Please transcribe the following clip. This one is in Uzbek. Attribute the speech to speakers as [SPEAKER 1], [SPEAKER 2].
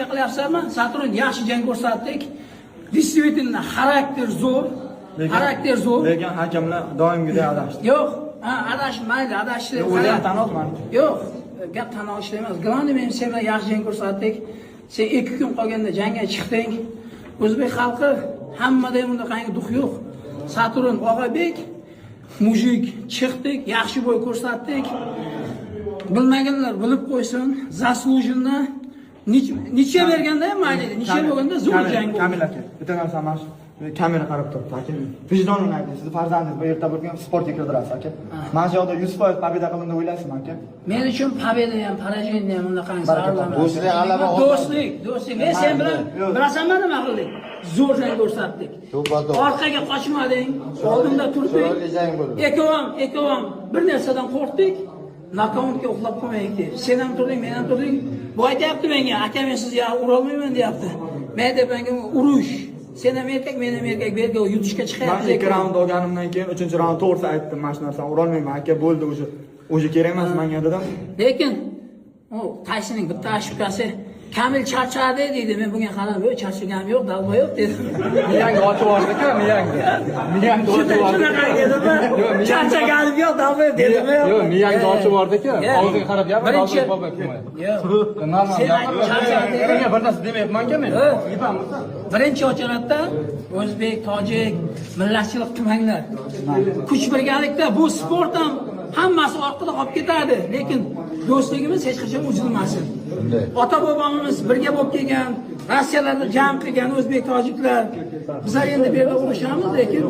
[SPEAKER 1] ishga qilyapsizlarmi? Saturn yaxshi jang ko'rsatdik. Действительно, xarakter zo'r. Xarakter zo'r.
[SPEAKER 2] Lekin hakamlar doimgidek adashdi.
[SPEAKER 1] Yo'q, adashmaydi, adashdi.
[SPEAKER 2] O'zi ham tan olmadi.
[SPEAKER 1] Yo'q, gap tan olish emas. Glandi men sen bilan yaxshi jang ko'rsatdik. Sen 2 kun qolganda jangga chiqding. O'zbek xalqi hammada ham bunday duh yo'q. Saturn Og'abek mujik chiqdik, yaxshi bo'y ko'rsatdik. Bilmaganlar bilib qo'ysin, zaslujinni necha berganda ham mayli, necha bo'lganda zo'r jang bo'ldi.
[SPEAKER 2] Kamil aka, bitta narsa mana shu kamera qarab turibdi aka. Vijdonini ayting, sizni farzandingiz bu yerda bo'lgan sportga kirdirasiz aka. Mana shu yerda 100% pobeda qilindi o'ylaysizmi aka?
[SPEAKER 1] Men uchun pobeda ham, поражение ham unaqangi saralamas.
[SPEAKER 3] Do'stlik g'alaba.
[SPEAKER 1] Do'stlik. Men sen bilan bilasanmi nima qildik? Zo'r jang ko'rsatdik. Orqaga qochmading, oldinda turding. Ekovam bir narsadan qo'rqdik. Nokautga uxlab qolmaylik deb. Sen ham turding, men ham turdik. Bu aytayapti menga, aka men sizni ura olmayman deyapti. Men deb menga urush. Sen ham erkak, men ham erkak, berga yutishga chiqyapti.
[SPEAKER 2] Men 2 raund olganimdan keyin 3-raund to'g'risi aytdim, mana shu narsani ura olmayman aka, bo'ldi o'sha kerak emas menga dedim.
[SPEAKER 1] Lekin o Taysonning bitta ashukasi Kamil charchadi deydi. Men bunga qarab, "Yo'q, charchaganim yo'q, dalba yo'q" dedim.
[SPEAKER 2] Miyang ochib yubordi-ku, miyangni. Miyangni ochib yubordi.
[SPEAKER 1] Charchaganim yo'q, dalba yo'q dedim.
[SPEAKER 2] Yo'q, miyangni ochib yubordi-ku. Og'ziga qarab gapir,
[SPEAKER 1] Birinchi
[SPEAKER 2] bobo kelmaydi.
[SPEAKER 1] Yo'q.
[SPEAKER 2] Normal. Senga bir narsa demayapman-ku men.
[SPEAKER 1] Birinchi ochiratda o'zbek, tojik, millatchilik qilmanglar. Kuch birgalikda bu sport ham hammasi orqada qolib ketadi, lekin do'stligimiz hech qachon uzilmasin. Ota bobomiz birga bo'lib kelgan, Rossiyalarda jam qilgan o'zbek tojiklar. Bizlar endi bu yerda urushamiz, lekin